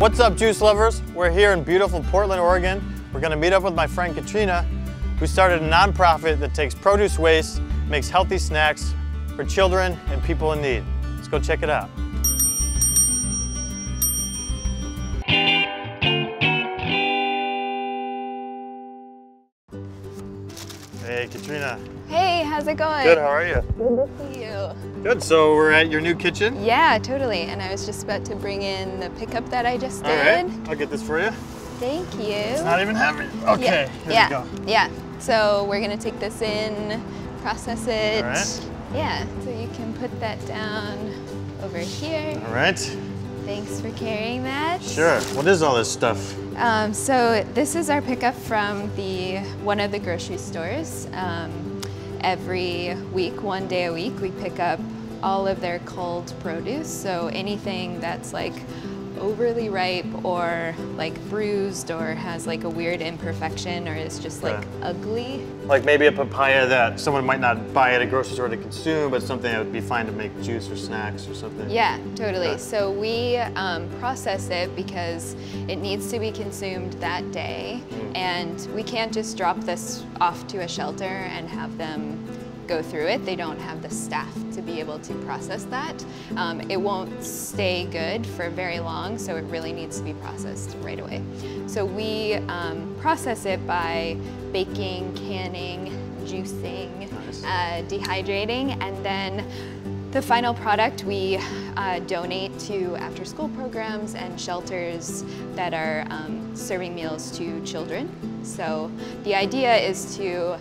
What's up, juice lovers? We're here in beautiful Portland, Oregon. We're gonna meet up with my friend Katrina, who started a nonprofit that takes produce waste, makes healthy snacks for children and people in need. Let's go check it out. Hey, Katrina. Hey, how's it going? Good, how are you? Good to see you. Good, so we're at your new kitchen? Yeah, totally. And I was just about to bring in the pickup that I just did. All right, I'll get this for you. Thank you. It's not even heavy. Okay, here we go. Yeah, so we're gonna take this in, process it. All right. Yeah, so you can put that down over here. All right. Thanks for carrying that. Sure, what is all this stuff? So this is our pickup from one of the grocery stores. Every week, one day a week, we pick up all of their culled produce. So anything that's like overly ripe or like bruised or has like a weird imperfection or is just like ugly. Like maybe a papaya that someone might not buy at a grocery store to consume, but something that would be fine to make juice or snacks or something. Yeah, totally. Yeah. So we process it because it needs to be consumed that day, and we can't just drop this off to a shelter and have them go through it. They don't have the staff to be able to process that. It won't stay good for very long, so it really needs to be processed right away. So we process it by baking, canning, juicing, dehydrating, and then the final product we donate to after-school programs and shelters that are serving meals to children. So the idea is to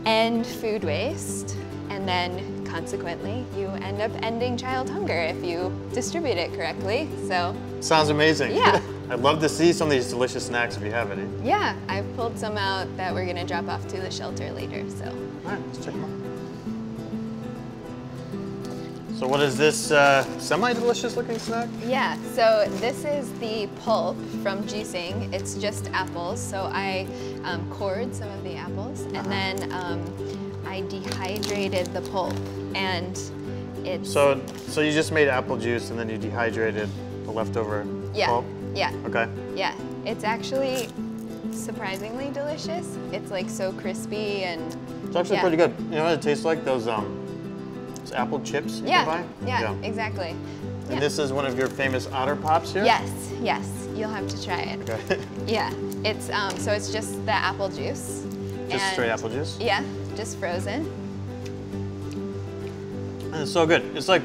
end food waste, and then consequently you end up ending child hunger if you distribute it correctly. So sounds amazing. Yeah. I'd love to see some of these delicious snacks if you have any. Yeah, I've pulled some out that we're gonna drop off to the shelter later, so. All right, let's check them out. So what is this semi-delicious looking snack? Yeah, so this is the pulp from juicing. It's just apples, so I cored some of the apples, and then I dehydrated the pulp, and it's... So you just made apple juice and then you dehydrated the leftover pulp? Yeah. Okay. Yeah, it's actually surprisingly delicious. It's like so crispy and... It's actually pretty good. You know what it tastes like? Those apple chips you can buy? Yeah, exactly. And this is one of your famous Otter Pops here? Yes, you'll have to try it. Okay. Yeah, it's so it's just the apple juice. Just straight apple juice? Yeah, just frozen. And it's so good. It's like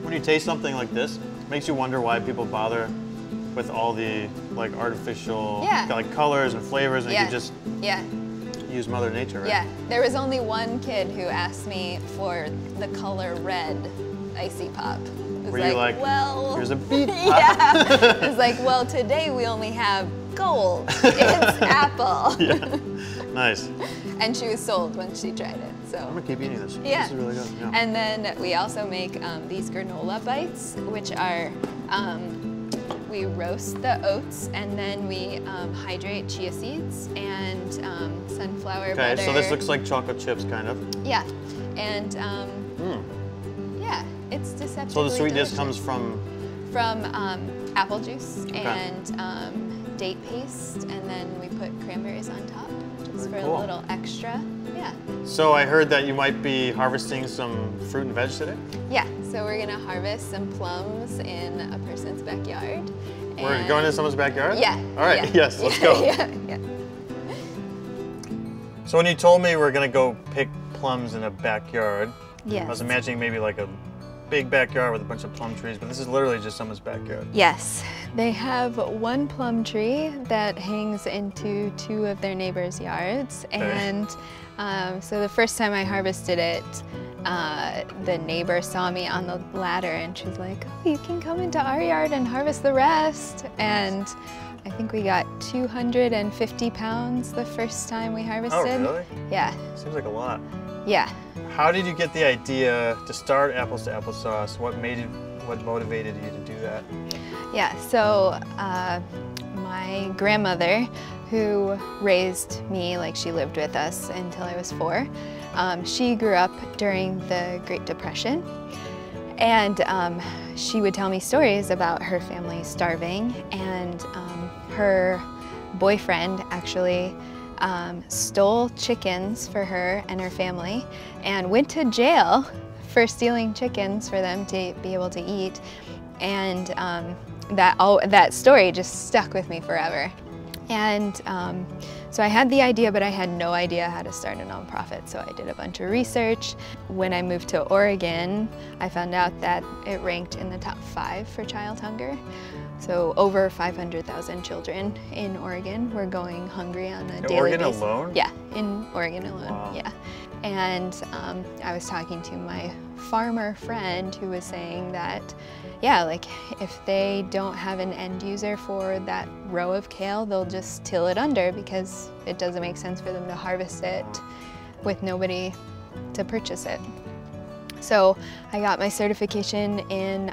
when you taste something like this, it makes you wonder why people bother with all the like artificial like colors and flavors, and you could just use Mother Nature, right? Yeah, there was only one kid who asked me for the color red icy pop. Were you like, well, here's a beet pop? Yeah, it was like, well, today we only have gold. It's apple. Yeah, nice. And she was sold when she tried it. So I'm gonna keep eating this. Yeah. This is really good. Yeah. And then we also make these granola bites, which are we roast the oats and then we hydrate chia seeds and sunflower butter. Okay, so this looks like chocolate chips, kind of. Yeah, and yeah, it's deceptively So the sweetness delicious. comes from apple juice and date paste, and then we put cranberries on top just for a little extra. Yeah. So I heard that you might be harvesting some fruit and veg today? Yeah, so we're gonna harvest some plums in a person's backyard. We're going to someone's backyard? Yeah. All right, yes, let's go. Yeah. So when you told me we're gonna go pick plums in a backyard, I was imagining maybe like a big backyard with a bunch of plum trees, but this is literally just someone's backyard. Yes, they have one plum tree that hangs into two of their neighbors' yards, and so the first time I harvested it, the neighbor saw me on the ladder and she's like, oh, you can come into our yard and harvest the rest. And I think we got 250 pounds the first time we harvested. Oh, really? Yeah. Seems like a lot. Yeah. How did you get the idea to start Apples to Applesauce? What motivated you to do that? Yeah, so my grandmother, who raised me, like she lived with us until I was 4, she grew up during the Great Depression. And she would tell me stories about her family starving, and her boyfriend actually stole chickens for her and her family and went to jail for stealing chickens for them to be able to eat. And that story just stuck with me forever. And so I had the idea, but I had no idea how to start a nonprofit. So I did a bunch of research. When I moved to Oregon, I found out that it ranked in the top 5 for child hunger. So over 500,000 children in Oregon were going hungry on a daily Oregon basis. alone? Yeah, in Oregon alone, wow. Yeah. And I was talking to my farmer friend who was saying that, yeah, like if they don't have an end user for that row of kale, they'll just till it under because it doesn't make sense for them to harvest it with nobody to purchase it. So I got my certification in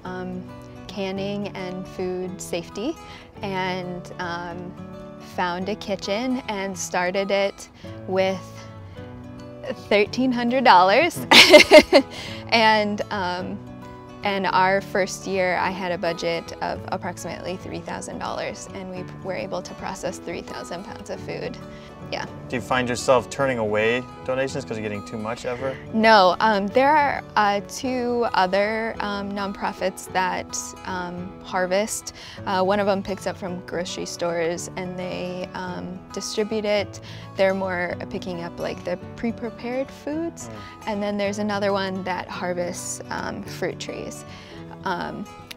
canning and food safety, and found a kitchen and started it with $1,300. And our first year I had a budget of approximately $3,000, and we were able to process 3,000 pounds of food. Yeah. Do you find yourself turning away donations because you're getting too much ever? No, there are 2 other nonprofits that harvest. One of them picks up from grocery stores and they distribute it. They're more picking up like the pre-prepared foods. And then there's another one that harvests fruit trees.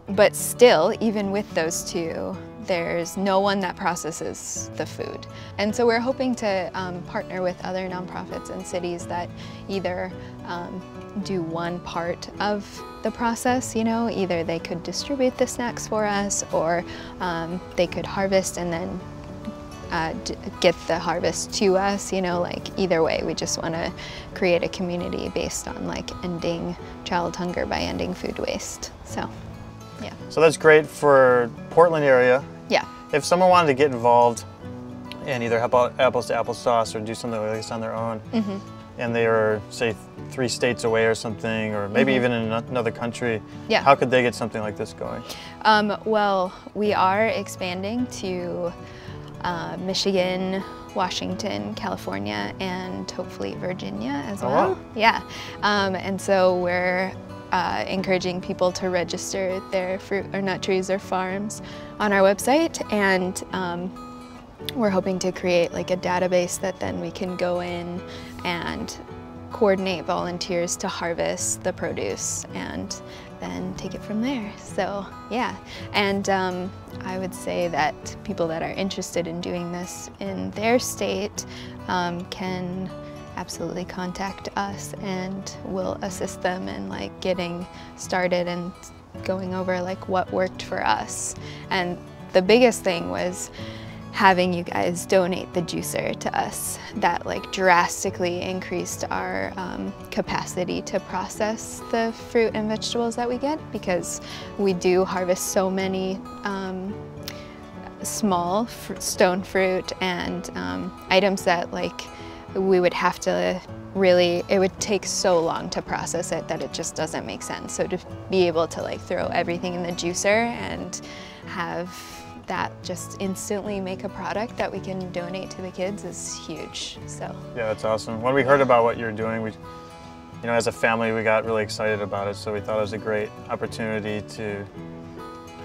But still, even with those 2, there's no one that processes the food. And so we're hoping to partner with other nonprofits in cities that either do one part of the process, you know, either they could distribute the snacks for us, or they could harvest and then get the harvest to us, you know, like either way. We just want to create a community based on like ending child hunger by ending food waste. So, yeah. So that's great for Portland area. Yeah. If someone wanted to get involved and either help out Apples to Applesauce or do something like this on their own, and they are, say, 3 states away or something, or maybe even in another country, yeah, how could they get something like this going? Well, we are expanding to Michigan, Washington, California, and hopefully Virginia as well. Oh, wow. Yeah. And so we're encouraging people to register their fruit or nut trees or farms on our website, and we're hoping to create like a database that then we can go in and coordinate volunteers to harvest the produce and then take it from there. So yeah, and I would say that people that are interested in doing this in their state can absolutely contact us, and we'll assist them in like getting started and going over like what worked for us. And the biggest thing was having you guys donate the juicer to us. That like drastically increased our capacity to process the fruit and vegetables that we get, because we do harvest so many small stone fruit and items that like we would have to really, it would take so long to process it that it just doesn't make sense. So to be able to like throw everything in the juicer and have that just instantly make a product that we can donate to the kids is huge. So yeah, that's awesome. When we heard about what you're doing, we, you know, as a family, we got really excited about it. So we thought it was a great opportunity to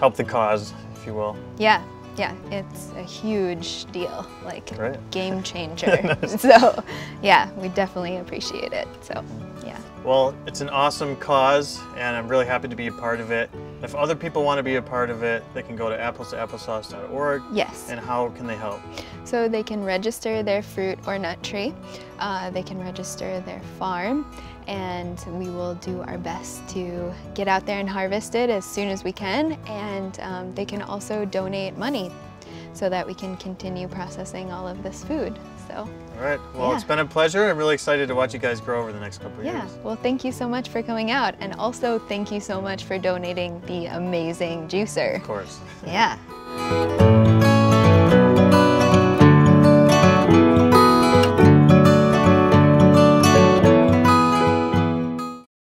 help the cause, if you will. Yeah. Yeah, it's a huge deal, like Great. Game changer. So yeah, we definitely appreciate it. So yeah. Well, it's an awesome cause, and I'm really happy to be a part of it. If other people want to be a part of it, they can go to apples2applesauce.org. Yes. And how can they help? So they can register their fruit or nut tree. They can register their farm, and we will do our best to get out there and harvest it as soon as we can. And they can also donate money so that we can continue processing all of this food. So. All right. Well, yeah. It's been a pleasure. I'm really excited to watch you guys grow over the next couple of years. Yeah. Well, thank you so much for coming out, and also thank you so much for donating the amazing juicer. Of course. Yeah.